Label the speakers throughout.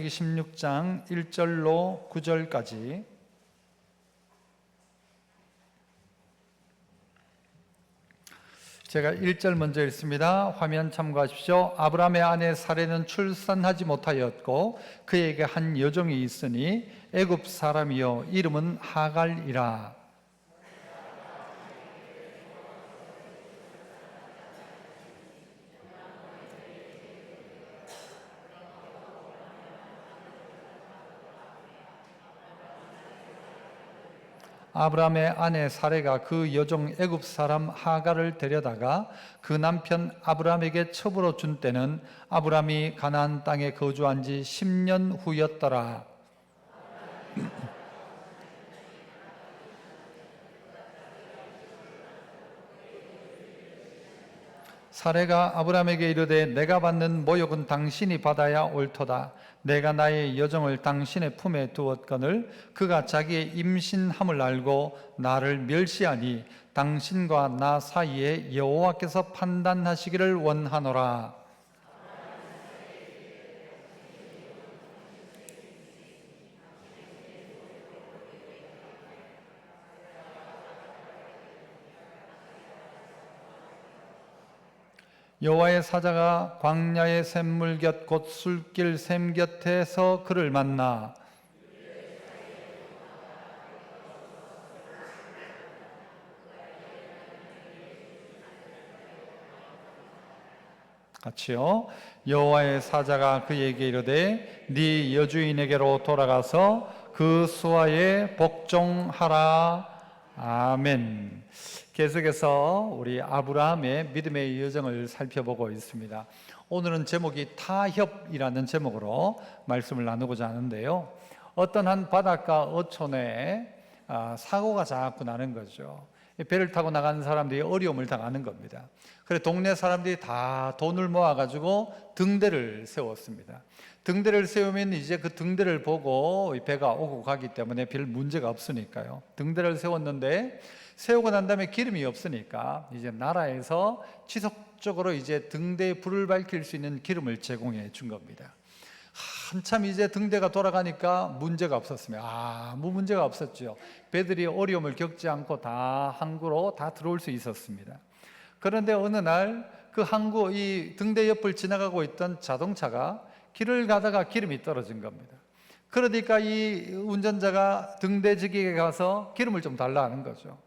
Speaker 1: 창세기 16장 1절로 9절까지. 제가 1절 먼저 읽습니다. 화면 참고하십시오. 아브라함의 아내 사레는 출산하지 못하였고 그에게 한 여종이 있으니 애굽 사람이요 이름은 하갈이라. 아브라함의 아내 사레가 그 여종 애굽 사람 하갈을 데려다가 그 남편 아브라함에게 첩으로 준 때는 아브라함이 가나안 땅에 거주한 지 10년 후였더라. 사레가 아브라함에게 이르되 내가 받는 모욕은 당신이 받아야 옳도다. 내가 나의 여종을 당신의 품에 두었거늘 그가 자기의 임신함을 알고 나를 멸시하니 당신과 나 사이에 여호와께서 판단하시기를 원하노라. 여호와의 사자가 광야의 샘물 곁 곧 술길 샘 곁에서 그를 만나 같이요. 여호와의 사자가 그에게 이르되 네 여주인에게로 돌아가서 그 수하에 복종하라. 아멘. 계속해서 우리 아브라함의 믿음의 여정을 살펴보고 있습니다. 오늘은 제목이 타협이라는 제목으로 말씀을 나누고자 하는데요. 어떤 한 바닷가 어촌에 사고가 자꾸 나는 거죠. 배를 타고 나가는 사람들이 어려움을 당하는 겁니다. 그래서 동네 사람들이 다 돈을 모아가지고 등대를 세웠습니다. 등대를 세우면 이제 그 등대를 보고 배가 오고 가기 때문에 별 문제가 없으니까요. 등대를 세웠는데 세우고 난 다음에 기름이 없으니까 이제 나라에서 지속적으로 이제 등대에 불을 밝힐 수 있는 기름을 제공해 준 겁니다. 한참 이제 등대가 돌아가니까 문제가 없었습니다. 아무 문제가 없었죠. 배들이 어려움을 겪지 않고 다 항구로 다 들어올 수 있었습니다. 그런데 어느 날 그 항구 이 등대 옆을 지나가고 있던 자동차가 길을 가다가 기름이 떨어진 겁니다. 그러니까 이 운전자가 등대지기에 가서 기름을 좀 달라 하는 거죠.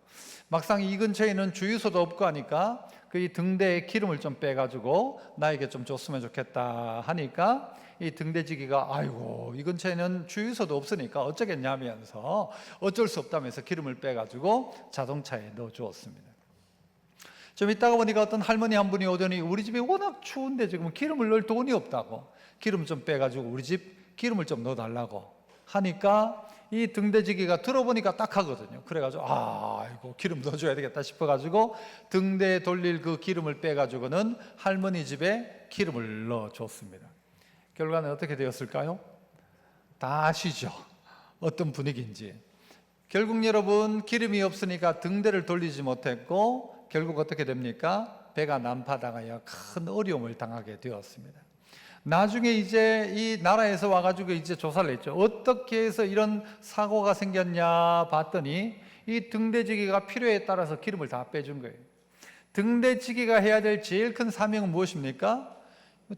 Speaker 1: 막상 이 근처에는 주유소도 없고 하니까 그 이 등대에 기름을 좀 빼가지고 나에게 좀 줬으면 좋겠다 하니까 이 등대지기가 아이고 이 근처에는 주유소도 없으니까 어쩌겠냐면서 어쩔 수 없다면서 기름을 빼가지고 자동차에 넣어 주었습니다. 좀 있다가 보니까 어떤 할머니 한 분이 오더니 우리 집이 워낙 추운데 지금 기름을 넣을 돈이 없다고 기름 좀 빼가지고 우리 집 기름을 좀 넣어달라고 하니까 이 등대지기가 들어보니까 딱 하거든요. 그래가지고 이거 기름 넣어줘야 되겠다 싶어가지고 등대에 돌릴 그 기름을 빼가지고는 할머니 집에 기름을 넣어줬습니다. 결과는 어떻게 되었을까요? 다 아시죠? 어떤 분위기인지. 결국 여러분 기름이 없으니까 등대를 돌리지 못했고 결국 어떻게 됩니까? 배가 난파당하여 큰 어려움을 당하게 되었습니다. 나중에 이제 이 나라에서 와가지고 이제 조사를 했죠. 어떻게 해서 이런 사고가 생겼냐 봤더니 이 등대지기가 필요에 따라서 기름을 다 빼준 거예요. 등대지기가 해야 될 제일 큰 사명은 무엇입니까?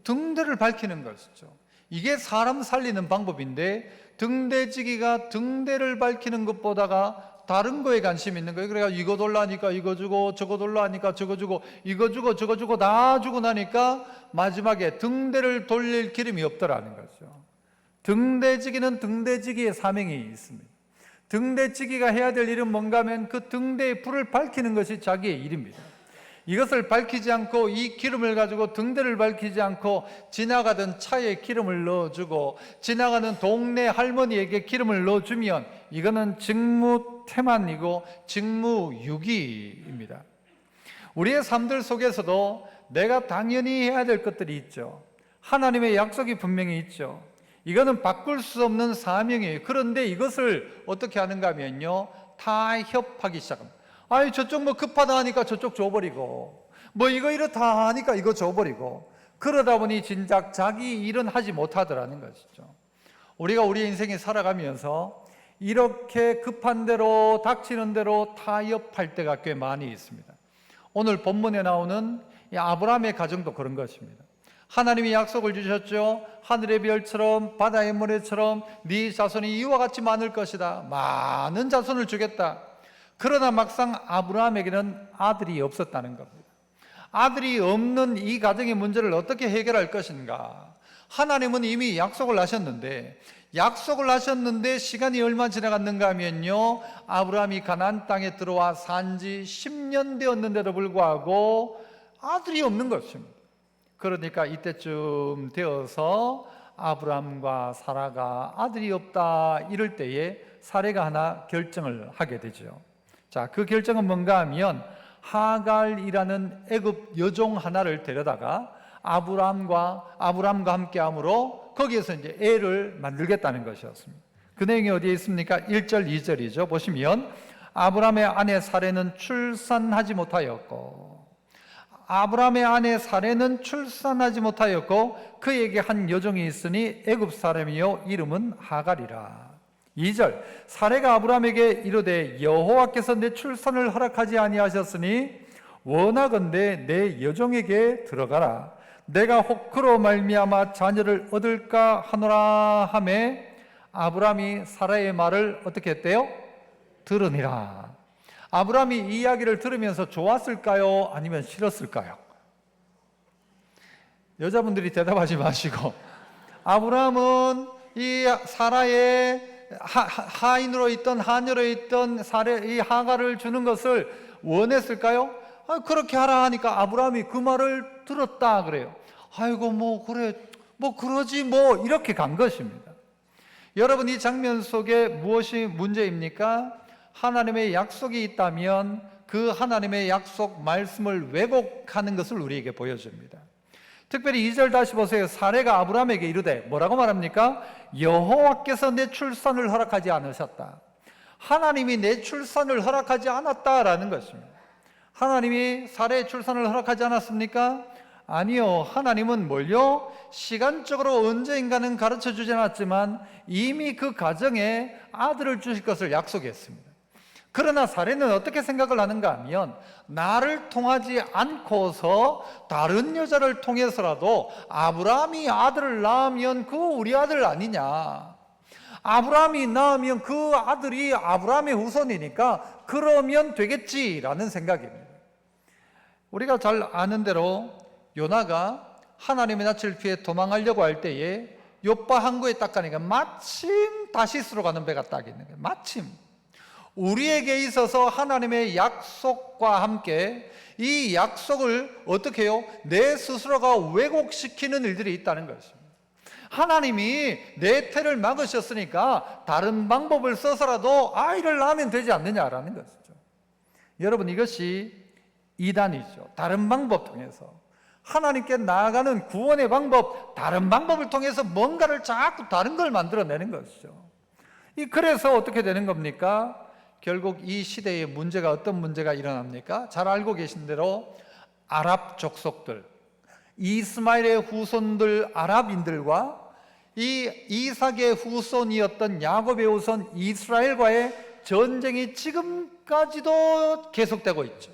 Speaker 1: 등대를 밝히는 것이죠. 이게 사람 살리는 방법인데 등대지기가 등대를 밝히는 것보다가 다른 거에 관심이 있는 거예요. 그래서 이거 돌라니까 이거 주고 저거 돌라니까 저거 주고 이거 주고 저거 주고 다 주고 나니까 마지막에 등대를 돌릴 기름이 없더라는 거죠. 등대지기는 등대지기의 사명이 있습니다. 등대지기가 해야 될 일은 뭔가 하면 그 등대의 불을 밝히는 것이 자기의 일입니다. 이것을 밝히지 않고 이 기름을 가지고 등대를 밝히지 않고 지나가던 차에 기름을 넣어주고 지나가는 동네 할머니에게 기름을 넣어주면 이거는 직무태만이고 직무유기입니다. 우리의 삶들 속에서도 내가 당연히 해야 될 것들이 있죠. 하나님의 약속이 분명히 있죠. 이거는 바꿀 수 없는 사명이에요. 그런데 이것을 어떻게 하는가 하면요, 타협하기 시작합니다. 저쪽 뭐 급하다 하니까 저쪽 줘버리고 뭐 이거 이렇다 하니까 이거 줘버리고 그러다 보니 진작 자기 일은 하지 못하더라는 것이죠. 우리가 우리 인생에 살아가면서 이렇게 급한 대로 닥치는 대로 타협할 때가 꽤 많이 있습니다. 오늘 본문에 나오는 이 아브라함의 가정도 그런 것입니다. 하나님이 약속을 주셨죠. 하늘의 별처럼 바다의 모래처럼 네 자손이 이와 같이 많을 것이다. 많은 자손을 주겠다. 그러나 막상 아브라함에게는 아들이 없었다는 겁니다. 아들이 없는 이 가정의 문제를 어떻게 해결할 것인가? 하나님은 이미 약속을 하셨는데 시간이 얼마 지나갔는가 하면요, 아브라함이 가나안 땅에 들어와 산지 10년 되었는데도 불구하고 아들이 없는 것입니다. 그러니까 이때쯤 되어서 아브라함과 사라가 아들이 없다 이럴 때에 사례가 하나 결정을 하게 되죠. 자, 그 결정은 뭔가 하면 하갈이라는 애굽 여종 하나를 데려다가 아브라함과 함께 함으로 거기에서 이제 애를 만들겠다는 것이었습니다. 그 내용이 어디에 있습니까? 1절 2절이죠. 보시면 아브라함의 아내 사레는 출산하지 못하였고 그에게 한 여종이 있으니 애굽 사람이요 이름은 하갈이라. 2절 사레가 아브라함에게 이르되 여호와께서 내 출산을 허락하지 아니하셨으니 원하건대 내 여종에게 들어가라. 내가 혹 그로 말미암아 자녀를 얻을까 하노라 하매 아브라함이 사라의 말을 어떻게 했대요? 들으니라. 아브라함이 이 이야기를 들으면서 좋았을까요? 아니면 싫었을까요? 여자분들이 대답하지 마시고, 아브라함은 이 사라의 하인으로 있던 하녀로 있던 이 하갈을 주는 것을 원했을까요? 그렇게 하라 하니까 아브라함이 그 말을 들었다 그래요. 아이고 뭐 그래 뭐 그러지 뭐 이렇게 간 것입니다. 여러분, 이 장면 속에 무엇이 문제입니까? 하나님의 약속이 있다면 그 하나님의 약속 말씀을 왜곡하는 것을 우리에게 보여줍니다. 특별히 2절 다시 보세요. 사레가 아브라함에게 이르되 뭐라고 말합니까? 여호와께서 내 출산을 허락하지 않으셨다. 하나님이 내 출산을 허락하지 않았다라는 것입니다. 하나님이 사레의 출산을 허락하지 않았습니까? 아니요. 하나님은 뭘요? 시간적으로 언제인가는 가르쳐 주지 않았지만 이미 그 가정에 아들을 주실 것을 약속했습니다. 그러나 사레는 어떻게 생각을 하는가 하면 나를 통하지 않고서 다른 여자를 통해서라도 아브라함이 아들을 낳으면 그거 우리 아들 아니냐, 아브라함이 낳으면 그 아들이 아브라함의 후손이니까 그러면 되겠지라는 생각입니다. 우리가 잘 아는 대로 요나가 하나님의 낯을 피해 도망하려고 할 때에 요파 항구에 딱 가니까 마침 다시스로 가는 배가 딱 있는 거예요. 마침 우리에게 있어서 하나님의 약속과 함께 이 약속을 어떻게 해요? 내 스스로가 왜곡시키는 일들이 있다는 것입니다. 하나님이 내 태를 막으셨으니까 다른 방법을 써서라도 아이를 낳으면 되지 않느냐라는 것이죠. 여러분, 이것이 이단이죠. 다른 방법 통해서 하나님께 나아가는 구원의 방법, 다른 방법을 통해서 뭔가를 자꾸 다른 걸 만들어내는 것이죠. 그래서 어떻게 되는 겁니까? 결국 이 시대에 문제가 어떤 문제가 일어납니까? 잘 알고 계신 대로 아랍 족속들, 이스마엘의 후손들 아랍인들과 이 이삭의 후손이었던 야곱의 후손 이스라엘과의 전쟁이 지금까지도 계속되고 있죠.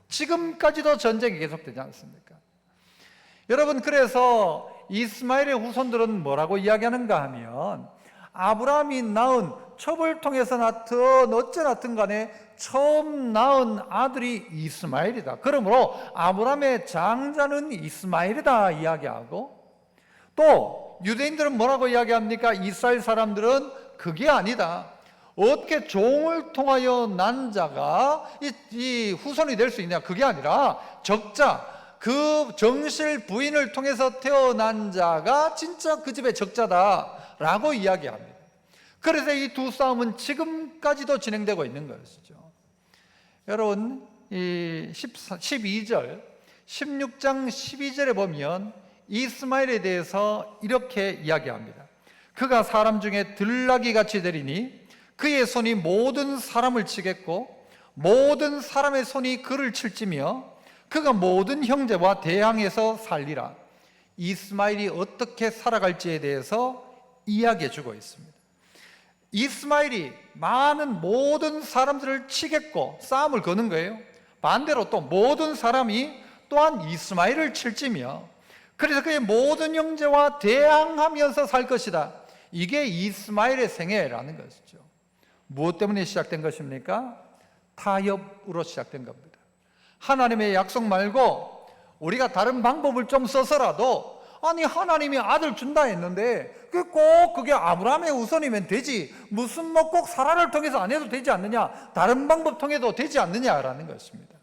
Speaker 1: 지금까지도 전쟁이 계속되지 않습니까? 여러분, 그래서 이스마엘의 후손들은 뭐라고 이야기하는가 하면 아브라함이 낳은 첩을 통해서 낳든 어째 낳든 간에 처음 낳은 아들이 이스마엘이다. 그러므로 아브라함의 장자는 이스마엘이다 이야기하고, 또 유대인들은 뭐라고 이야기합니까? 이스라엘 사람들은 그게 아니다. 어떻게 종을 통하여 난 자가 이 후손이 될 수 있냐? 그게 아니라 적자, 그 정실 부인을 통해서 태어난 자가 진짜 그 집의 적자다라고 이야기합니다. 그래서 이 두 싸움은 지금까지도 진행되고 있는 것이죠. 여러분, 이 12절, 16장 12절에 보면 이스마엘에 대해서 이렇게 이야기합니다. 그가 사람 중에 들나귀같이 되리니 그의 손이 모든 사람을 치겠고 모든 사람의 손이 그를 칠지며 그가 모든 형제와 대항해서 살리라. 이스마엘이 어떻게 살아갈지에 대해서 이야기해 주고 있습니다. 이스마엘이 많은 모든 사람들을 치겠고 싸움을 거는 거예요. 반대로 또 모든 사람이 또한 이스마엘을 칠지며, 그래서 그의 모든 형제와 대항하면서 살 것이다. 이게 이스마엘의 생애라는 것이죠. 무엇 때문에 시작된 것입니까? 타협으로 시작된 겁니다. 하나님의 약속 말고 우리가 다른 방법을 좀 써서라도, 아니 하나님이 아들 준다 했는데 꼭 그게 아브라함의 우선이면 되지, 무슨 뭐 꼭 사라를 통해서 안 해도 되지 않느냐, 다른 방법 통해도 되지 않느냐라는 것입니다.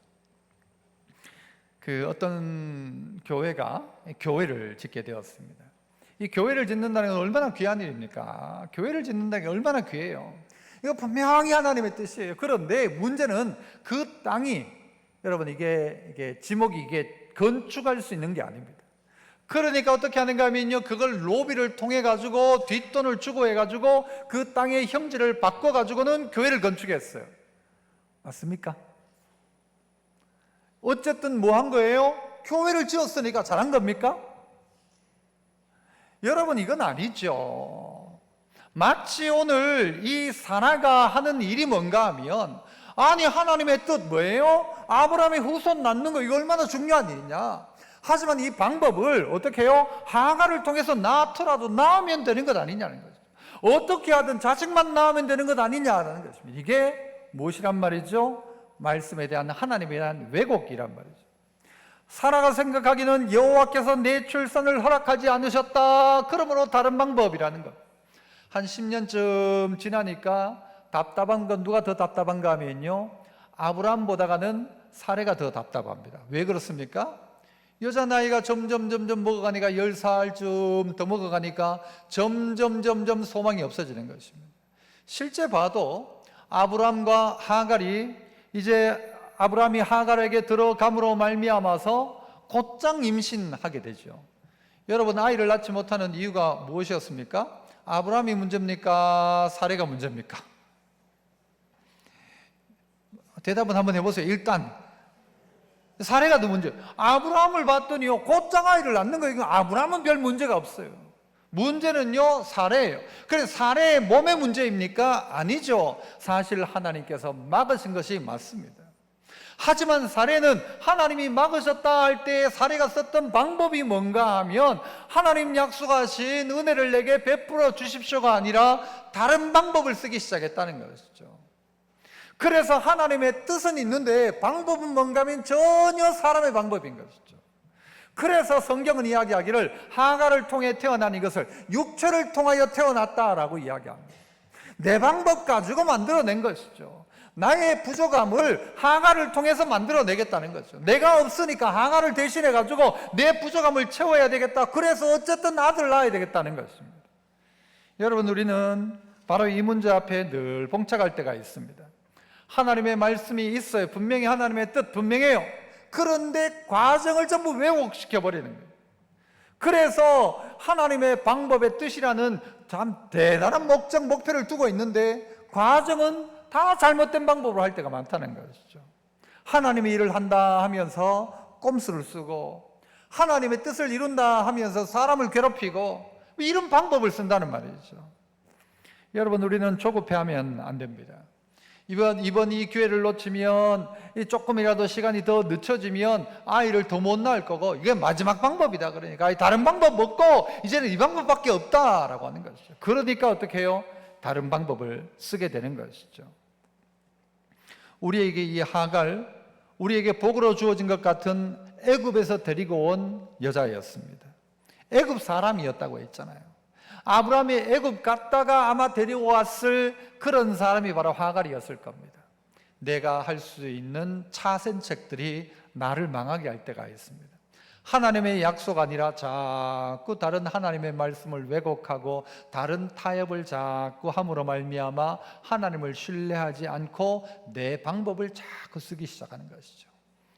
Speaker 1: 그 어떤 교회가 교회를 짓게 되었습니다. 이 교회를 짓는다는 건 얼마나 귀한 일입니까? 교회를 짓는다는 게 얼마나 귀해요. 이거 분명히 하나님의 뜻이에요. 그런데 문제는 그 땅이, 여러분 이게 지목이 이게 건축할 수 있는 게 아닙니다. 그러니까 어떻게 하는가 하면요, 그걸 로비를 통해 가지고 뒷돈을 주고 해가지고 그 땅의 형질을 바꿔 가지고는 교회를 건축했어요. 맞습니까? 어쨌든 뭐 한 거예요? 교회를 지었으니까 잘한 겁니까? 여러분 이건 아니죠. 마치 오늘 이 사라가 하는 일이 뭔가 하면, 아니 하나님의 뜻 뭐예요? 아브라함의 후손 낳는 거 이거 얼마나 중요한 일이냐. 하지만 이 방법을 어떻게 해요? 하가를 통해서 낳더라도 낳으면 되는 것 아니냐는 거죠. 어떻게 하든 자식만 낳으면 되는 것 아니냐라는 것입니다. 이게 무엇이란 말이죠? 말씀에 대한 하나님에 대한 왜곡이란 말이죠. 사라가 생각하기는 여호와께서 내 출산을 허락하지 않으셨다, 그러므로 다른 방법이라는 것. 한 10년쯤 지나니까 답답한 건 누가 더 답답한가 하면요, 아브라함보다가는 사레가 더 답답합니다. 왜 그렇습니까? 여자 나이가 점점 먹어가니까 10살쯤 더 먹어가니까 점점 소망이 없어지는 것입니다. 실제 봐도 아브라함과 하갈이 이제 아브라함이 하갈에게 들어감으로 말미암아서 곧장 임신하게 되죠. 여러분 아이를 낳지 못하는 이유가 무엇이었습니까? 아브라함이 문제입니까? 사레가 문제입니까? 대답은 한번 해보세요. 일단 사레가 더 문제. 아브라함을 봤더니요, 곧장 아이를 낳는 거예요. 아브라함은 별 문제가 없어요. 문제는요 사레예요. 그래서 사레의 몸의 문제입니까? 아니죠. 사실 하나님께서 막으신 것이 맞습니다. 하지만 사레는 하나님이 막으셨다 할 때 사레가 썼던 방법이 뭔가 하면, 하나님 약속하신 은혜를 내게 베풀어 주십시오가 아니라 다른 방법을 쓰기 시작했다는 것이죠. 그래서 하나님의 뜻은 있는데 방법은 뭔가 하면 전혀 사람의 방법인 것이죠. 그래서 성경은 이야기하기를 하갈을 통해 태어난 이것을 육체를 통하여 태어났다라고 이야기합니다. 내 방법 가지고 만들어낸 것이죠. 나의 부족함을 하갈을 통해서 만들어내겠다는 거죠. 내가 없으니까 하갈을 대신해 가지고 내 부족함을 채워야 되겠다. 그래서 어쨌든 아들 낳아야 되겠다는 것입니다. 여러분 우리는 바로 이 문제 앞에 늘 봉착할 때가 있습니다. 하나님의 말씀이 있어요. 분명히 하나님의 뜻 분명해요. 그런데 과정을 전부 왜곡시켜버리는 거예요. 그래서 하나님의 방법의 뜻이라는 참 대단한 목적, 목표를 두고 있는데 과정은 다 잘못된 방법으로 할 때가 많다는 것이죠. 하나님의 일을 한다 하면서 꼼수를 쓰고, 하나님의 뜻을 이룬다 하면서 사람을 괴롭히고, 이런 방법을 쓴다는 말이죠. 여러분 우리는 조급해하면 안 됩니다. 이번 이 기회를 놓치면, 조금이라도 시간이 더 늦춰지면 아이를 더 못 낳을 거고, 이게 마지막 방법이다. 그러니까 다른 방법 없고 이제는 이 방법밖에 없다라고 하는 것이죠. 그러니까 어떻게 해요? 다른 방법을 쓰게 되는 것이죠. 우리에게 이 하갈, 우리에게 복으로 주어진 것 같은 애굽에서 데리고 온 여자였습니다. 애굽 사람이었다고 했잖아요. 아브라함이 애굽 갔다가 아마 데려왔을 그런 사람이 바로 하갈이었을 겁니다. 내가 할 수 있는 차선책들이 나를 망하게 할 때가 있습니다. 하나님의 약속 아니라 자꾸 다른 하나님의 말씀을 왜곡하고 다른 타협을 자꾸 함으로 말미암아 하나님을 신뢰하지 않고 내 방법을 자꾸 쓰기 시작하는 것이죠.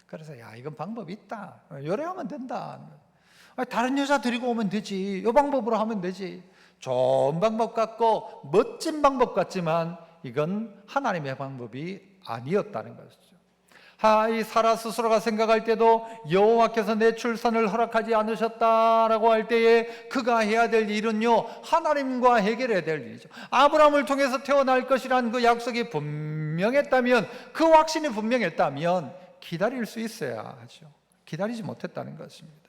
Speaker 1: 그래서 야, 이건 방법이 있다, 요래 하면 된다, 다른 여자 데리고 오면 되지, 이 방법으로 하면 되지. 좋은 방법 같고 멋진 방법 같지만 이건 하나님의 방법이 아니었다는 것이죠. 이 사라 스스로가 생각할 때도 여호와께서 내 출산을 허락하지 않으셨다라고 할 때에 그가 해야 될 일은요, 하나님과 해결해야 될 일이죠. 아브라함을 통해서 태어날 것이라는 그 약속이 분명했다면, 그 확신이 분명했다면 기다릴 수 있어야 하죠. 기다리지 못했다는 것입니다.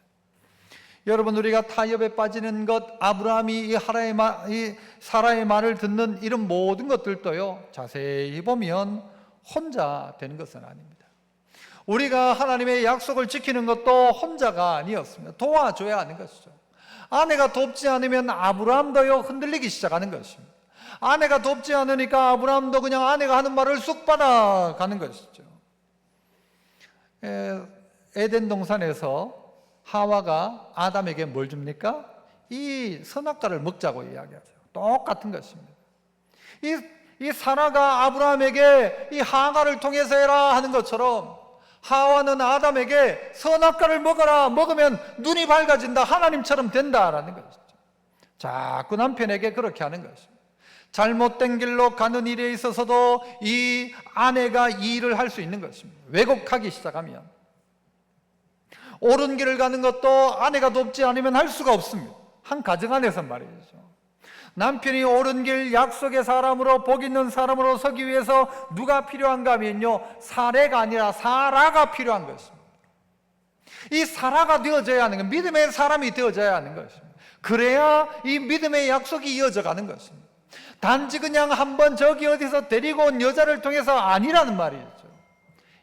Speaker 1: 여러분, 우리가 타협에 빠지는 것, 아브라함이 이 사라의 말을 듣는 이런 모든 것들도요, 자세히 보면 혼자 되는 것은 아닙니다. 우리가 하나님의 약속을 지키는 것도 혼자가 아니었습니다. 도와줘야 하는 것이죠. 아내가 돕지 않으면 아브라함도요, 흔들리기 시작하는 것입니다. 아내가 돕지 않으니까 아브라함도 그냥 아내가 하는 말을 쑥 받아가는 것이죠. 에덴 동산에서 하와가 아담에게 뭘 줍니까? 이 선악과를 먹자고 이야기하죠. 똑같은 것입니다. 이 사라가 아브라함에게 이 하가를 통해서 해라 하는 것처럼, 하와는 아담에게 선악과를 먹어라, 먹으면 눈이 밝아진다, 하나님처럼 된다라는 것이죠. 자꾸 남편에게 그렇게 하는 것입니다. 잘못된 길로 가는 일에 있어서도 이 아내가 이 일을 할 수 있는 것입니다. 왜곡하기 시작하면 옳은 길을 가는 것도 아내가 돕지 않으면 할 수가 없습니다. 한 가정 안에서 말이죠. 남편이 옳은 길, 약속의 사람으로, 복 있는 사람으로 서기 위해서 누가 필요한가 하면요, 사례가 아니라 사라가 필요한 것입니다. 이 사라가 되어져야 하는 것, 믿음의 사람이 되어져야 하는 것입니다. 그래야 이 믿음의 약속이 이어져 가는 것입니다. 단지 그냥 한번 저기 어디서 데리고 온 여자를 통해서 아니라는 말이죠.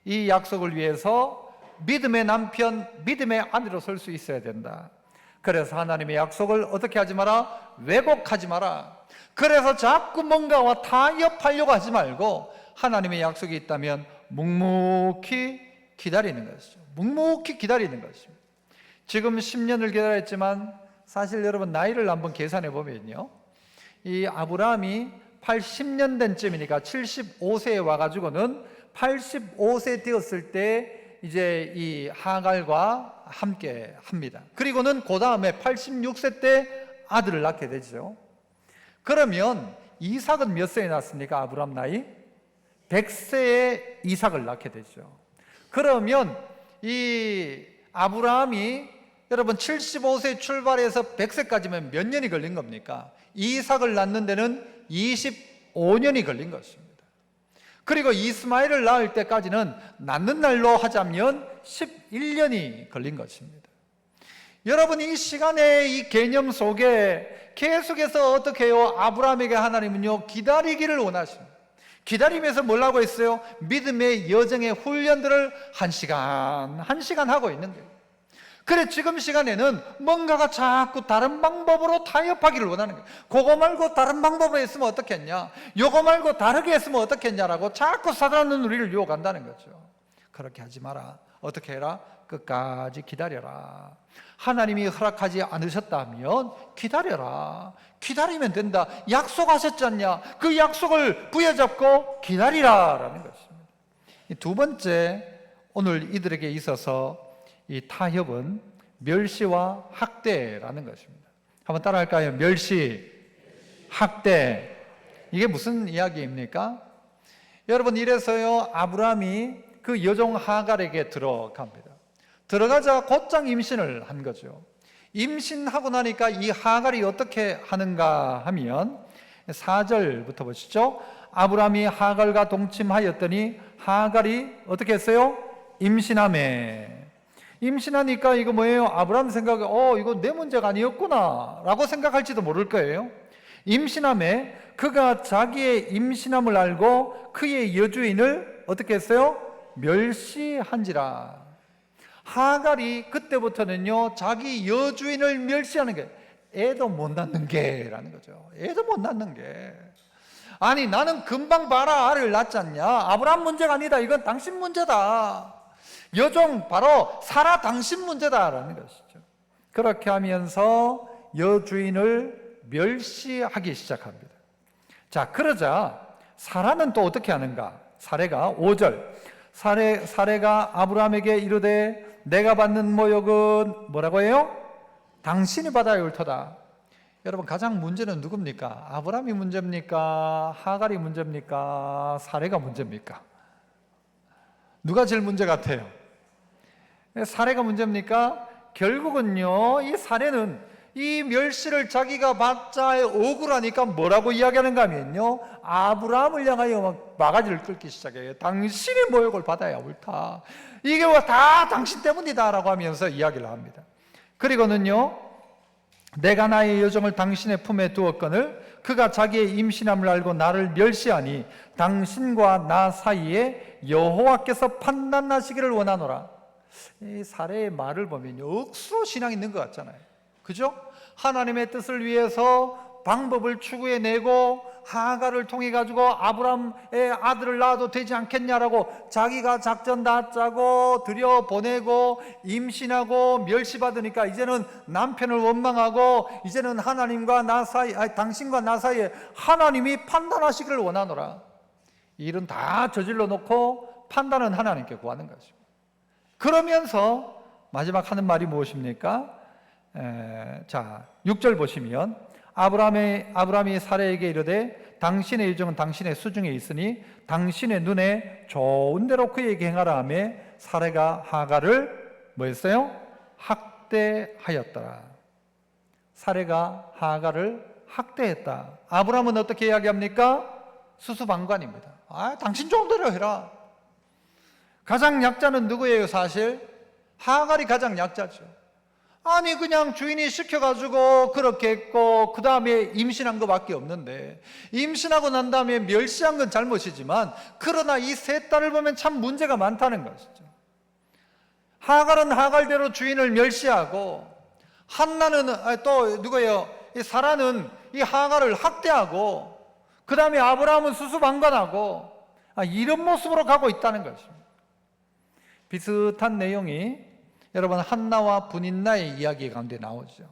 Speaker 1: 이 약속을 위해서 믿음의 남편, 믿음의 아내로 설 수 있어야 된다. 그래서 하나님의 약속을 어떻게 하지 마라? 왜곡하지 마라. 그래서 자꾸 뭔가와 타협하려고 하지 말고, 하나님의 약속이 있다면 묵묵히 기다리는 것이죠. 묵묵히 기다리는 것입니다. 지금 10년을 기다렸지만 사실 여러분 나이를 한번 계산해 보면요, 이 아브라함이 80년 된 쯤이니까 75세에 와가지고는 85세 되었을 때 이제 이 하갈과 함께 합니다. 그리고는 그 다음에 86세 때 아들을 낳게 되죠. 그러면 이삭은 몇 세에 낳습니까? 아브라함 나이 100세에 이삭을 낳게 되죠. 그러면 이 아브라함이 여러분 75세 출발해서 100세까지면 몇 년이 걸린 겁니까? 이삭을 낳는 데는 25년이 걸린 것입니다. 그리고 이스마엘을 낳을 때까지는 낳는 날로 하자면 11년이 걸린 것입니다. 여러분, 이 시간의 이 개념 속에 계속해서 어떻게 해요? 아브라함에게 하나님은요, 기다리기를 원하십니다. 기다리면서 뭐라고 했어요? 믿음의 여정의 훈련들을 한 시간 하고 있는 거예요. 그래, 지금 시간에는 뭔가가 자꾸 다른 방법으로 타협하기를 원하는 거예요. 그거 말고 다른 방법으로 했으면 어떻겠냐, 요거 말고 다르게 했으면 어떻겠냐라고 자꾸 사단은 우리를 유혹한다는 거죠. 그렇게 하지 마라. 어떻게 해라? 끝까지 기다려라. 하나님이 허락하지 않으셨다면 기다려라. 기다리면 된다. 약속하셨잖냐, 그 약속을 부여잡고 기다리라라는 것입니다. 두 번째, 오늘 이들에게 있어서 이 타협은 멸시와 학대라는 것입니다. 한번 따라할까요? 멸시, 학대. 이게 무슨 이야기입니까? 여러분, 이래서요, 아브라함이 그 여종 하갈에게 들어갑니다. 들어가자 곧장 임신을 한 거죠. 임신하고 나니까 이 하갈이 어떻게 하는가 하면 4절부터 보시죠. 아브라함이 하갈과 동침하였더니 하갈이 어떻게 했어요? 임신하매. 임신하니까 이거 뭐예요? 아브라함 생각에 이거 내 문제가 아니었구나 라고 생각할지도 모를 거예요. 임신함에 그가 자기의 임신함을 알고 그의 여주인을 어떻게 했어요? 멸시한지라. 하갈이 그때부터는요, 자기 여주인을 멸시하는 게, 애도 못 낳는 게라는 거죠. 애도 못 낳는 게, 아니 나는 금방 봐라 알을 낳았잖냐, 아브라함 문제가 아니다, 이건 당신 문제다, 여종 바로 사라 당신 문제다라는 것이죠. 그렇게 하면서 여주인을 멸시하기 시작합니다. 자, 그러자 사라는 또 어떻게 하는가? 사례가 5절, 사례가 아브라함에게 이르되 내가 받는 모욕은 뭐라고 해요? 당신이 받아야 올 터다. 여러분, 가장 문제는 누굽니까? 아브라함이 문제입니까? 하갈이 문제입니까? 사례가 문제입니까? 누가 제일 문제 같아요? 사례가 문제입니까? 결국은요, 이 사례는 이 멸시를 자기가 받자 억울하니까 뭐라고 이야기하는가 하면요, 아브라함을 향하여 막 바가지를 끌기 시작해요. 당신이 모욕을 받아야 옳다. 이게 다 당신 때문이다 라고 하면서 이야기를 합니다. 그리고는요, 내가 나의 여종을 당신의 품에 두었거늘 그가 자기의 임신함을 알고 나를 멸시하니 당신과 나 사이에 여호와께서 판단하시기를 원하노라. 이 사례의 말을 보면 억수로 신앙이 있는 것 같잖아요. 그죠? 하나님의 뜻을 위해서 방법을 추구해내고 하가를 통해 가지고 아브라함의 아들을 낳아도 되지 않겠냐라고 자기가 작전 다 짜고 들여보내고 임신하고 멸시받으니까 이제는 남편을 원망하고 이제는 하나님과 나 사이, 당신과 나 사이에 하나님이 판단하시기를 원하노라. 이 일은 다 저질러 놓고 판단은 하나님께 구하는 것입니다. 그러면서 마지막 하는 말이 무엇입니까? 자, 6절 보시면 아브라함이 사례에게 이르되 당신의 여종은 당신의 수중에 있으니 당신의 눈에 좋은 대로 그에게 행하라 하며 사례가 하가를 뭐했어요? 학대하였더라. 사례가 하가를 학대했다. 아브라함은 어떻게 이야기합니까? 수수방관입니다. 당신 좋은 대로 해라. 가장 약자는 누구예요? 사실 하갈이 가장 약자죠. 아니 그냥 주인이 시켜가지고 그렇게 했고 그 다음에 임신한 것밖에 없는데, 임신하고 난 다음에 멸시한 건 잘못이지만 그러나 이 세 딸을 보면 참 문제가 많다는 것이죠. 하갈은 하갈대로 주인을 멸시하고, 한나는 또 누구예요? 이 사라는 이 하갈을 학대하고, 그 다음에 아브라함은 수수방관하고, 이런 모습으로 가고 있다는 것입니다. 비슷한 내용이 여러분 한나와 브닌나의 이야기 가운데 나오죠.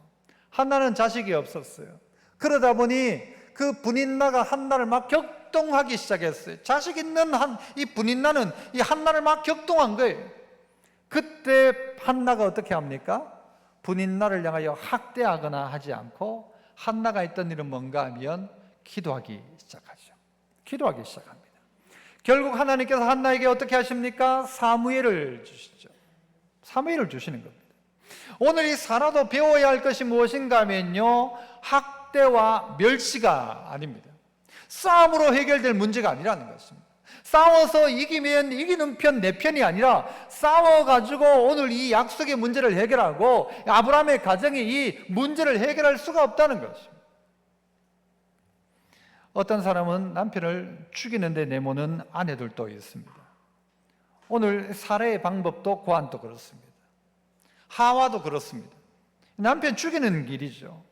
Speaker 1: 한나는 자식이 없었어요. 그러다 보니 그 브닌나가 한나를 막 격동하기 시작했어요. 자식 있는 이 브닌나는 이 한나를 막 격동한 거예요. 그때 한나가 어떻게 합니까? 브닌나를 향하여 학대하거나 하지 않고 한나가 했던 일은 뭔가 하면 기도하기 시작하죠. 기도하기 시작합니다. 결국 하나님께서 한나에게 어떻게 하십니까? 사무엘을 주시죠. 사무엘을 주시는 겁니다. 오늘 이 사라도 배워야 할 것이 무엇인가 하면요, 학대와 멸시가 아닙니다. 싸움으로 해결될 문제가 아니라는 것입니다. 싸워서 이기면 이기는 편 내 편이 아니라 싸워가지고 오늘 이 약속의 문제를 해결하고 아브라함의 가정이 이 문제를 해결할 수가 없다는 것입니다. 어떤 사람은 남편을 죽이는데 내모는 아내들도 있습니다. 오늘 살해의 방법도 고안도 그렇습니다. 하와도 그렇습니다. 남편 죽이는 길이죠.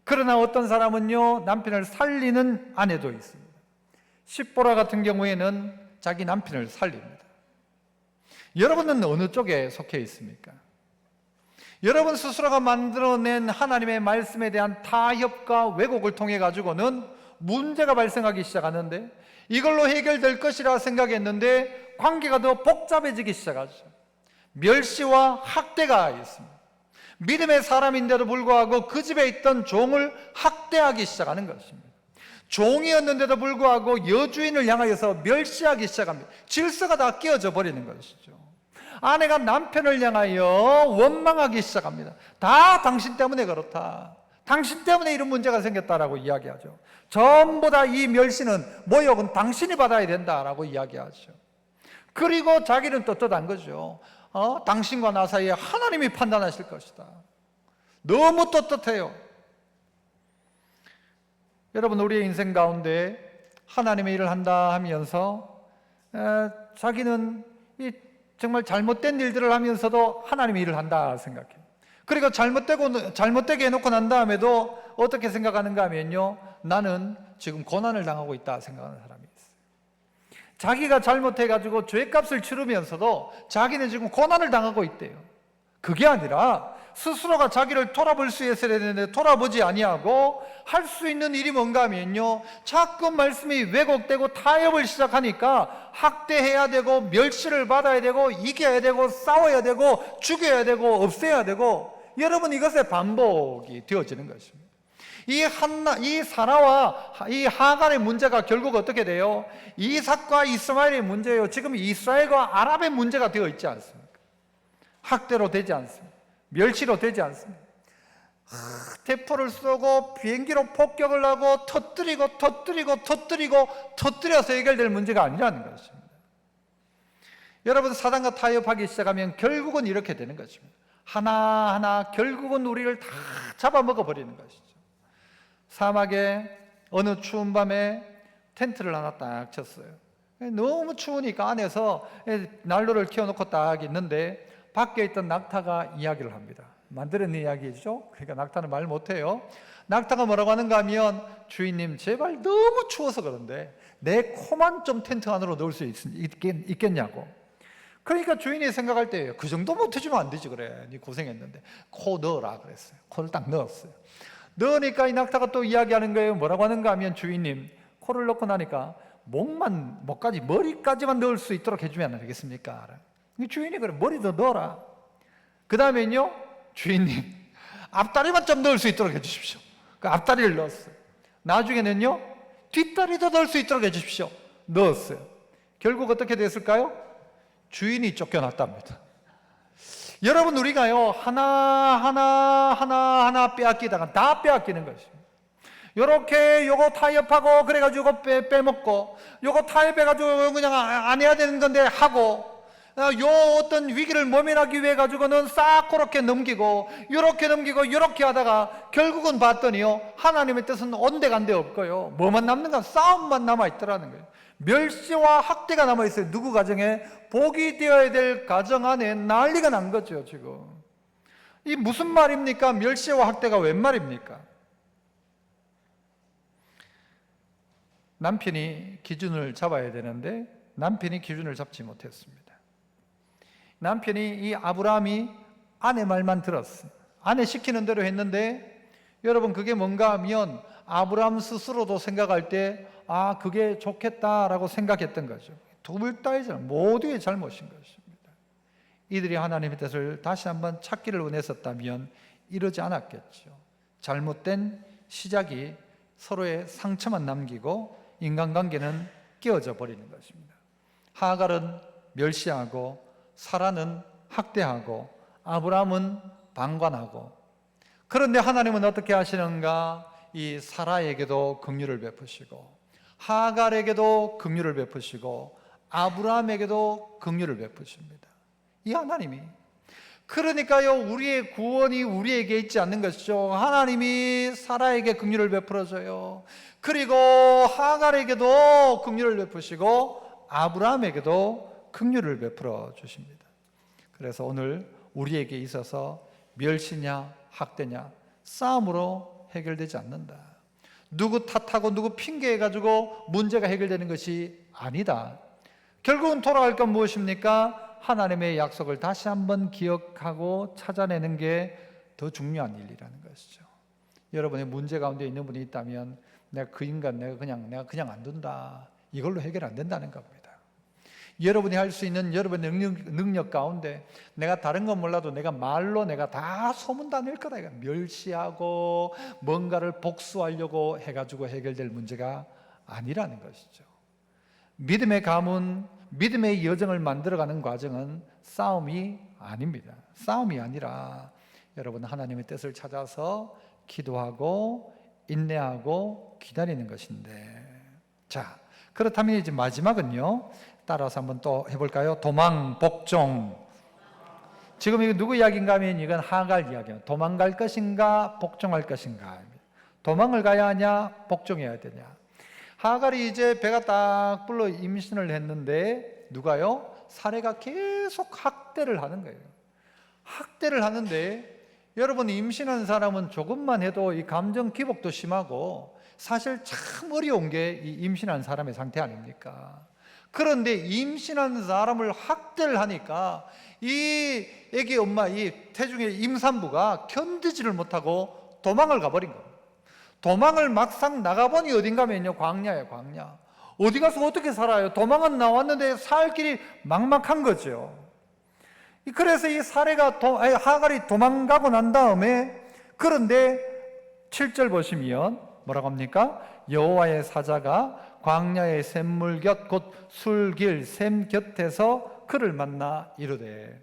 Speaker 1: 그러나 어떤 사람은요, 남편을 살리는 아내도 있습니다. 십보라 같은 경우에는 자기 남편을 살립니다. 여러분은 어느 쪽에 속해 있습니까? 여러분 스스로가 만들어낸 하나님의 말씀에 대한 타협과 왜곡을 통해 가지고는 문제가 발생하기 시작하는데, 이걸로 해결될 것이라 생각했는데 관계가 더 복잡해지기 시작하죠. 멸시와 학대가 있습니다. 믿음의 사람인데도 불구하고 그 집에 있던 종을 학대하기 시작하는 것입니다. 종이었는데도 불구하고 여주인을 향하여서 멸시하기 시작합니다. 질서가 다 깨어져 버리는 것이죠. 아내가 남편을 향하여 원망하기 시작합니다. 다 당신 때문에 그렇다. 당신 때문에 이런 문제가 생겼다라고 이야기하죠. 전부 다 이 멸시는, 모욕은 당신이 받아야 된다라고 이야기하죠. 그리고 자기는 떳떳한 거죠. 당신과 나 사이에 하나님이 판단하실 것이다. 너무 떳떳해요. 여러분, 우리의 인생 가운데 하나님의 일을 한다 하면서 자기는 정말 잘못된 일들을 하면서도 하나님의 일을 한다 생각해요. 그리고 잘못되게 해놓고 난 다음에도 어떻게 생각하는가 하면요, 나는 지금 고난을 당하고 있다 생각하는 사람이 있어요. 자기가 잘못해가지고 죄값을 치르면서도 자기는 지금 고난을 당하고 있대요. 그게 아니라 스스로가 자기를 돌아볼 수 있어야 되는데 돌아보지 아니하고 할 수 있는 일이 뭔가 하면요, 자꾸 말씀이 왜곡되고 타협을 시작하니까 학대해야 되고 멸시를 받아야 되고 이겨야 되고 싸워야 되고 죽여야 되고 없애야 되고, 여러분 이것의 반복이 되어지는 것입니다. 이 사라와 이 하갈의 문제가 결국 어떻게 돼요? 이삭과 이스마엘의 문제예요. 지금 이스라엘과 아랍의 문제가 되어 있지 않습니까? 학대로 되지 않습니다. 멸시로 되지 않습니다. 대포를 쏘고 비행기로 폭격을 하고 터뜨려서 해결될 문제가 아니라는 것입니다. 여러분, 사단과 타협하기 시작하면 결국은 이렇게 되는 것입니다. 하나하나 결국은 우리를 다 잡아먹어 버리는 것이죠. 사막에 어느 추운 밤에 텐트를 하나 딱 쳤어요. 너무 추우니까 안에서 난로를 켜놓고 딱 있는데 밖에 있던 낙타가 이야기를 합니다. 만들어낸 이야기죠. 그러니까 낙타는 말 못해요. 낙타가 뭐라고 하는가 하면, 주인님 제발 너무 추워서 그런데 내 코만 좀 텐트 안으로 넣을 수 있겠냐고. 그러니까 주인이 생각할 때예요. 그 정도 못해주면 안 되지. 그래, 네 고생했는데 코 넣어라 그랬어요. 코를 딱 넣었어요. 넣으니까 이 낙타가 또 이야기하는 거예요. 뭐라고 하는가 하면, 주인님 코를 넣고 나니까 목까지 머리까지만 넣을 수 있도록 해주면 안 되겠습니까? 주인이 그래, 머리도 넣어라. 그 다음에는요, 주인님 앞다리만 좀 넣을 수 있도록 해주십시오. 그 앞다리를 넣었어요. 나중에는요, 뒷다리도 넣을 수 있도록 해주십시오. 넣었어요. 결국 어떻게 됐을까요? 주인이 쫓겨났답니다. 여러분, 우리가요 하나 빼앗기다가 다 빼앗기는 것입니다. 요렇게 요거 타협하고 그래가지고 요거 빼먹고, 요거 타협해가지고 그냥 안 해야 되는 건데 하고, 요 어떤 위기를 모면하기 위해 가지고는 싹 그렇게 넘기고 요렇게 하다가 결국은 봤더니요, 하나님의 뜻은 온데간데 없고요, 뭐만 남는가? 싸움만 남아있더라는 거예요. 멸시와 학대가 남아있어요. 누구 가정에? 복이 되어야 될 가정 안에 난리가 난 거죠. 지금 이 무슨 말입니까? 멸시와 학대가 웬 말입니까? 남편이 기준을 잡아야 되는데 남편이 기준을 잡지 못했습니다. 남편이, 이 아브라함이 아내 말만 들었어요. 아내 시키는 대로 했는데, 여러분 그게 뭔가 하면 아브라함 스스로도 생각할 때 그게 좋겠다라고 생각했던 거죠. 둘 다의 모두의 잘못인 것입니다. 이들이 하나님의 뜻을 다시 한번 찾기를 원했었다면 이러지 않았겠죠. 잘못된 시작이 서로의 상처만 남기고 인간관계는 깨어져 버리는 것입니다. 하갈은 멸시하고 사라는 학대하고 아브라함은 방관하고, 그런데 하나님은 어떻게 하시는가? 이 사라에게도 긍휼을 베푸시고 하갈에게도 긍휼을 베푸시고 아브라함에게도 긍휼을 베푸십니다. 이 하나님이, 그러니까요, 우리의 구원이 우리에게 있지 않는 것이죠. 하나님이 사라에게 긍휼을 베풀어줘요. 그리고 하갈에게도 긍휼을 베푸시고 아브라함에게도 긍휼을 베풀어 주십니다. 그래서 오늘 우리에게 있어서 멸시냐 학대냐 싸움으로 해결되지 않는다. 누구 탓하고 누구 핑계해가지고 문제가 해결되는 것이 아니다. 결국은 돌아갈 건 무엇입니까? 하나님의 약속을 다시 한번 기억하고 찾아내는 게 더 중요한 일이라는 것이죠. 여러분의 문제 가운데 있는 분이 있다면, 내가 그 인간 내가 그냥 안 둔다, 이걸로 해결 안 된다는 겁니다. 여러분이 할 수 있는 여러분의 능력 가운데, 내가 다른 건 몰라도 내가 말로 내가 다 소문 다 낼 거다, 멸시하고 뭔가를 복수하려고 해가지고 해결될 문제가 아니라는 것이죠. 믿음의 가문, 믿음의 여정을 만들어가는 과정은 싸움이 아닙니다. 싸움이 아니라 여러분 하나님의 뜻을 찾아서 기도하고 인내하고 기다리는 것인데, 자, 그렇다면 이제 마지막은요, 따라서 한번 또 해볼까요? 도망, 복종. 지금 이거 누구 이야기인가 하면 이건 하갈 이야기입니다. 도망갈 것인가 복종할 것인가. 도망을 가야 하냐 복종해야 되냐. 하갈이 이제 배가 딱 불러 임신을 했는데, 누가요? 사례가 계속 학대를 하는 거예요. 학대를 하는데, 여러분 임신한 사람은 조금만 해도 이 감정 기복도 심하고 사실 참 어려운 게 이 임신한 사람의 상태 아닙니까? 그런데 임신한 사람을 학대를 하니까 이 애기 엄마, 이 태중의 임산부가 견디지를 못하고 도망을 가버린 겁니다. 도망을 막상 나가보니 어딘가면요, 광야예요, 광야. 어디 가서 어떻게 살아요? 도망은 나왔는데 살 길이 막막한 거죠. 그래서 이 사례가 하갈이 도망가고 난 다음에, 그런데 7절 보시면 뭐라고 합니까? 여호와의 사자가 광야의 샘물 곁 곧 술길 샘 곁에서 그를 만나 이르되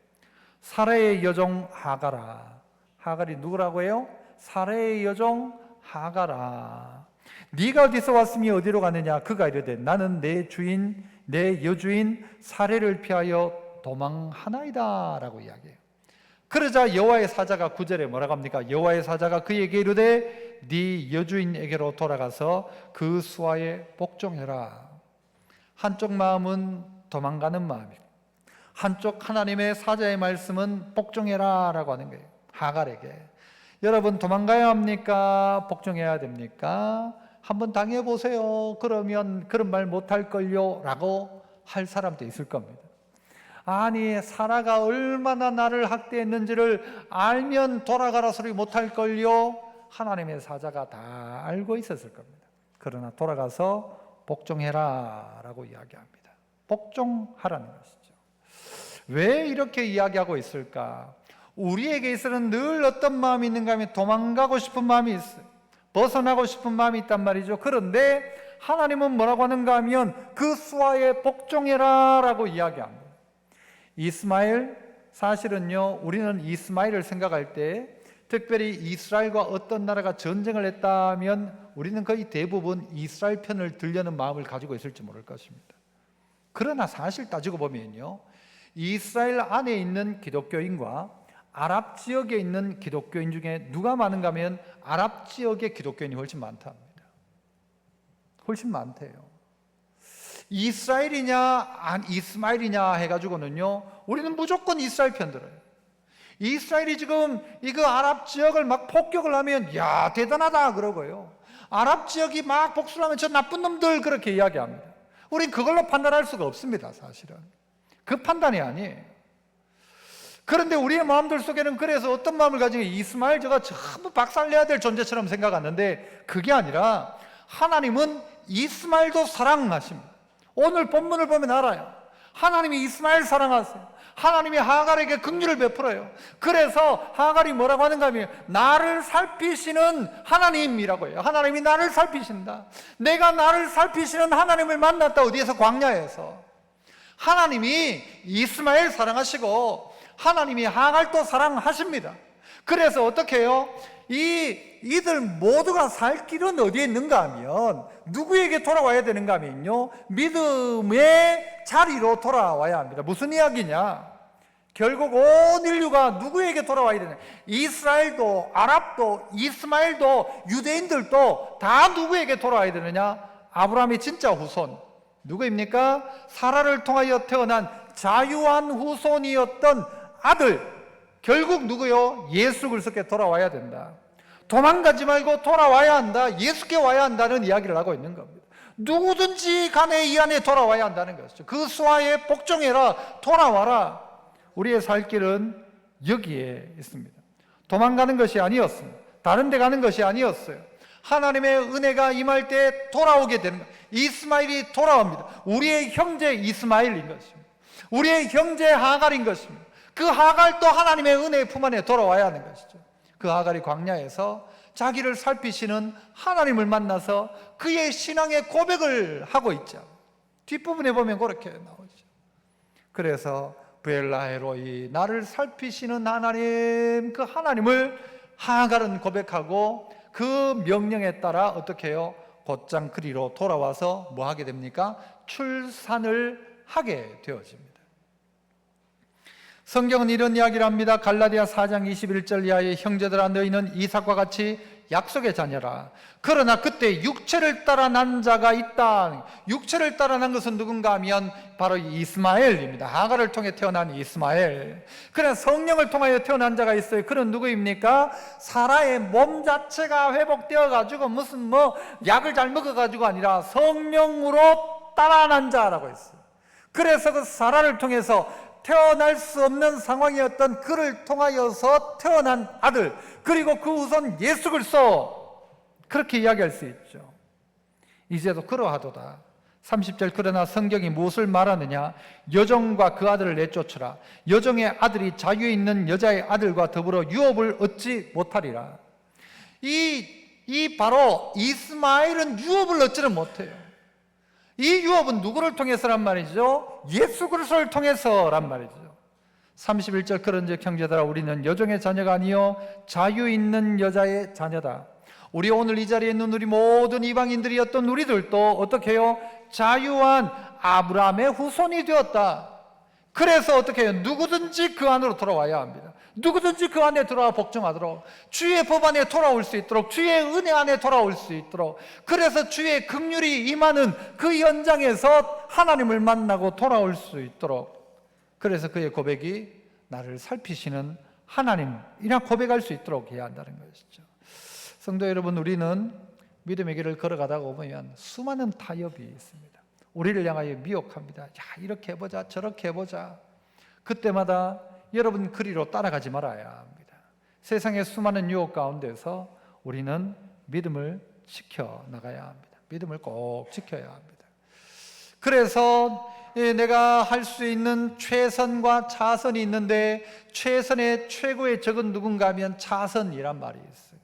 Speaker 1: 사라의 여종 하가라. 하갈이 누구라고 해요? 사라의 여종 하가라. 네가 어디서 왔으며 어디로 가느냐? 그가 이르되 나는 내 주인 내 여주인 사라를 피하여 도망하나이다 라고 이야기해요. 그러자 여호와의 사자가 9절에 뭐라고 합니까? 여호와의 사자가 그에게 이르되 네 여주인에게로 돌아가서 그 수하에 복종해라. 한쪽 마음은 도망가는 마음이고 한쪽 하나님의 사자의 말씀은 복종해라 라고 하는 거예요. 하갈에게. 여러분 도망가야 합니까? 복종해야 됩니까? 한번 당해보세요. 그러면 그런 말 못할걸요 라고 할 사람도 있을 겁니다. 아니 사라가 얼마나 나를 학대했는지를 알면 돌아가라 소리 못할걸요. 하나님의 사자가 다 알고 있었을 겁니다. 그러나 돌아가서 복종해라 라고 이야기합니다. 복종하라는 것이죠. 왜 이렇게 이야기하고 있을까? 우리에게 있어서는 늘 어떤 마음이 있는가 하면 도망가고 싶은 마음이 있어요. 벗어나고 싶은 마음이 있단 말이죠. 그런데 하나님은 뭐라고 하는가 하면 그 수하에 복종해라 라고 이야기합니다. 이스마엘, 사실은요 우리는 이스마엘을 생각할 때 특별히 이스라엘과 어떤 나라가 전쟁을 했다면 우리는 거의 대부분 이스라엘 편을 들려는 마음을 가지고 있을지 모를 것입니다. 그러나 사실 따지고 보면요 이스라엘 안에 있는 기독교인과 아랍 지역에 있는 기독교인 중에 누가 많은가 하면 아랍 지역의 기독교인이 훨씬 많답니다. 훨씬 많대요. 이스라엘이냐 이스마엘이냐 해가지고는요 우리는 무조건 이스라엘 편 들어요. 이스라엘이 지금 이거 아랍 지역을 막 폭격을 하면 야 대단하다 그러고요, 아랍 지역이 막 복수를 하면 저 나쁜 놈들 그렇게 이야기합니다. 우린 그걸로 판단할 수가 없습니다. 사실은 그 판단이 아니에요. 그런데 우리의 마음들 속에는 그래서 어떤 마음을 가지고 이스마엘 저가 전부 박살내야 될 존재처럼 생각하는데 그게 아니라 하나님은 이스마엘도 사랑하십니다. 오늘 본문을 보면 알아요. 하나님이 이스마엘 사랑하세요. 하나님이 하갈에게 긍휼을 베풀어요. 그래서 하갈이 뭐라고 하는가 하면 나를 살피시는 하나님이라고 해요. 하나님이 나를 살피신다. 내가 나를 살피시는 하나님을 만났다. 어디에서? 광야에서. 하나님이 이스마엘 사랑하시고 하나님이 하갈도 사랑하십니다. 그래서 어떻게 해요? 이들 모두가 살 길은 어디에 있는가 하면 누구에게 돌아와야 되는가 하면요 믿음의 자리로 돌아와야 합니다. 무슨 이야기냐? 결국 온 인류가 누구에게 돌아와야 되냐? 이스라엘도 아랍도 이스마엘도 유대인들도 다 누구에게 돌아와야 되느냐? 아브라함의 진짜 후손 누구입니까? 사라를 통하여 태어난 자유한 후손이었던 아들, 결국 누구요? 예수 그리스도께 돌아와야 된다. 도망가지 말고 돌아와야 한다. 예수께 와야 한다는 이야기를 하고 있는 겁니다. 누구든지 간에 이 안에 돌아와야 한다는 것이죠. 그 수하에 복종해라. 돌아와라. 우리의 살 길은 여기에 있습니다. 도망가는 것이 아니었습니다. 다른 데 가는 것이 아니었어요. 하나님의 은혜가 임할 때 돌아오게 되는 것. 이스마엘이 돌아옵니다. 우리의 형제 이스마엘인 것입니다. 우리의 형제 하갈인 것입니다. 그 하갈도 하나님의 은혜의 품 안에 돌아와야 하는 것이죠. 그 하갈이 광야에서 자기를 살피시는 하나님을 만나서 그의 신앙의 고백을 하고 있죠. 뒷부분에 보면 그렇게 나오죠. 그래서 브엘라헤로이, 나를 살피시는 하나님, 그 하나님을 하갈은 고백하고 그 명령에 따라 어떻게 해요? 곧장 그리로 돌아와서 뭐 하게 됩니까? 출산을 하게 되어집니다. 성경은 이런 이야기를 합니다. 갈라디아 4장 21절 이하의 형제들아 너희는 이삭과 같이 약속의 자녀라. 그러나 그때 육체를 따라 난 자가 있다. 육체를 따라 난 것은 누군가 하면 바로 이스마엘입니다. 하갈을 통해 태어난 이스마엘. 그래서 성령을 통하여 태어난 자가 있어요. 그는 누구입니까? 사라의 몸 자체가 회복되어 가지고 무슨 뭐 약을 잘 먹어 가지고 아니라 성령으로 따라 난 자라고 했어요. 그래서 그 사라를 통해서 태어날 수 없는 상황이었던 그를 통하여서 태어난 아들, 그리고 그 후손 예수 그리스도, 그렇게 이야기할 수 있죠. 이제도 그러하도다. 30절 그러나 성경이 무엇을 말하느냐? 여종과 그 아들을 내쫓으라. 여종의 아들이 자유에 있는 여자의 아들과 더불어 유업을 얻지 못하리라. 이 이 바로 이스마엘은 유업을 얻지는 못해요. 이 유업은 누구를 통해서란 말이죠? 예수 그리스도를 통해서란 말이죠. 31절 그런즉 형제들아 우리는 여종의 자녀가 아니요 자유 있는 여자의 자녀다. 우리 오늘 이 자리에 있는 우리 모든 이방인들이었던 우리들도 어떻게 해요? 자유한 아브라함의 후손이 되었다. 그래서 어떻게 해요? 누구든지 그 안으로 돌아와야 합니다. 누구든지 그 안에 들어와 복종하도록, 주의 법 안에 돌아올 수 있도록, 주의 은혜 안에 돌아올 수 있도록, 그래서 주의 긍휼이 임하는 그 현장에서 하나님을 만나고 돌아올 수 있도록, 그래서 그의 고백이 나를 살피시는 하나님이라 고백할 수 있도록 해야 한다는 것이죠. 성도 여러분, 우리는 믿음의 길을 걸어가다가 보면 수많은 타협이 있습니다. 우리를 향하여 미혹합니다. 야, 이렇게 해보자, 저렇게 해보자. 그때마다 여러분 그리로 따라가지 말아야 합니다. 세상의 수많은 유혹 가운데서 우리는 믿음을 지켜나가야 합니다. 믿음을 꼭 지켜야 합니다. 그래서 내가 할 수 있는 최선과 차선이 있는데, 최선의 최고의 적은 누군가 하면 차선이란 말이 있어요.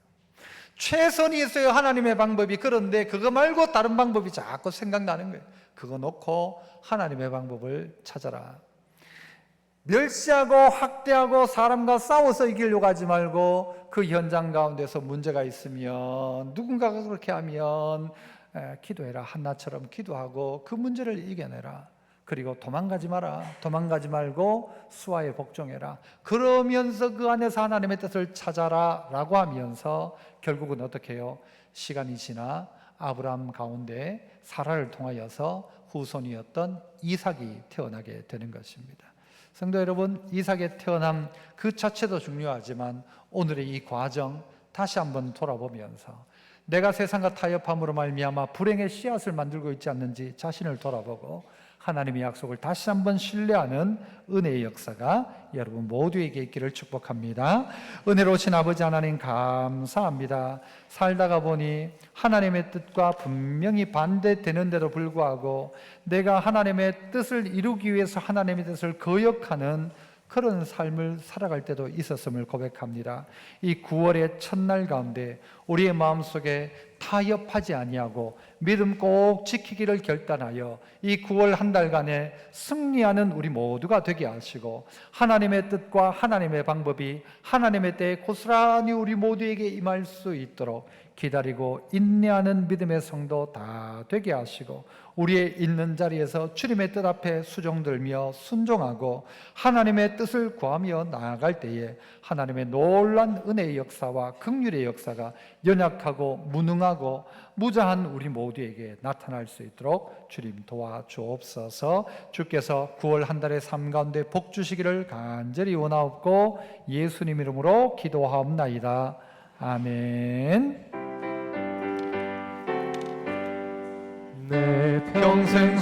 Speaker 1: 최선이 있어요, 하나님의 방법이. 그런데 그거 말고 다른 방법이 자꾸 생각나는 거예요. 그거 놓고 하나님의 방법을 찾아라. 멸시하고 학대하고 사람과 싸워서 이기려고 하지 말고, 그 현장 가운데서 문제가 있으면 누군가가 그렇게 하면 기도해라. 한나처럼 기도하고 그 문제를 이겨내라. 그리고 도망가지 마라. 도망가지 말고 수하에 복종해라. 그러면서 그 안에서 하나님의 뜻을 찾아라 라고 하면서 결국은 어떻게 해요? 시간이 지나 아브라함 가운데 사라를 통하여서 후손이었던 이삭이 태어나게 되는 것입니다. 성도 여러분, 이삭의 태어남 그 자체도 중요하지만 오늘의 이 과정 다시 한번 돌아보면서 내가 세상과 타협함으로 말미암아 불행의 씨앗을 만들고 있지 않는지 자신을 돌아보고 하나님의 약속을 다시 한번 신뢰하는 은혜의 역사가 여러분 모두에게 있기를 축복합니다. 은혜로우신 아버지 하나님 감사합니다. 살다가 보니 하나님의 뜻과 분명히 반대되는데도 불구하고 내가 하나님의 뜻을 이루기 위해서 하나님의 뜻을 거역하는 그런 삶을 살아갈 때도 있었음을 고백합니다. 이 9월의 첫날 가운데 우리의 마음속에 타협하지 아니하고 믿음 꼭 지키기를 결단하여 이 9월 한 달간에 승리하는 우리 모두가 되게 하시고, 하나님의 뜻과 하나님의 방법이 하나님의 때에 고스란히 우리 모두에게 임할 수 있도록 기다리고 인내하는 믿음의 성도 다 되게 하시고, 우리의 있는 자리에서 주님의 뜻 앞에 수종들며 순종하고 하나님의 뜻을 구하며 나아갈 때에 하나님의 놀라운 은혜의 역사와 긍휼의 역사가 연약하고 무능하고 무자한 우리 모두에게 나타날 수 있도록 주님 도와주옵소서. 주께서 9월 한 달의 삶 가운데 복 주시기를 간절히 원하옵고 예수님 이름으로 기도하옵나이다. 아멘.
Speaker 2: 내 평생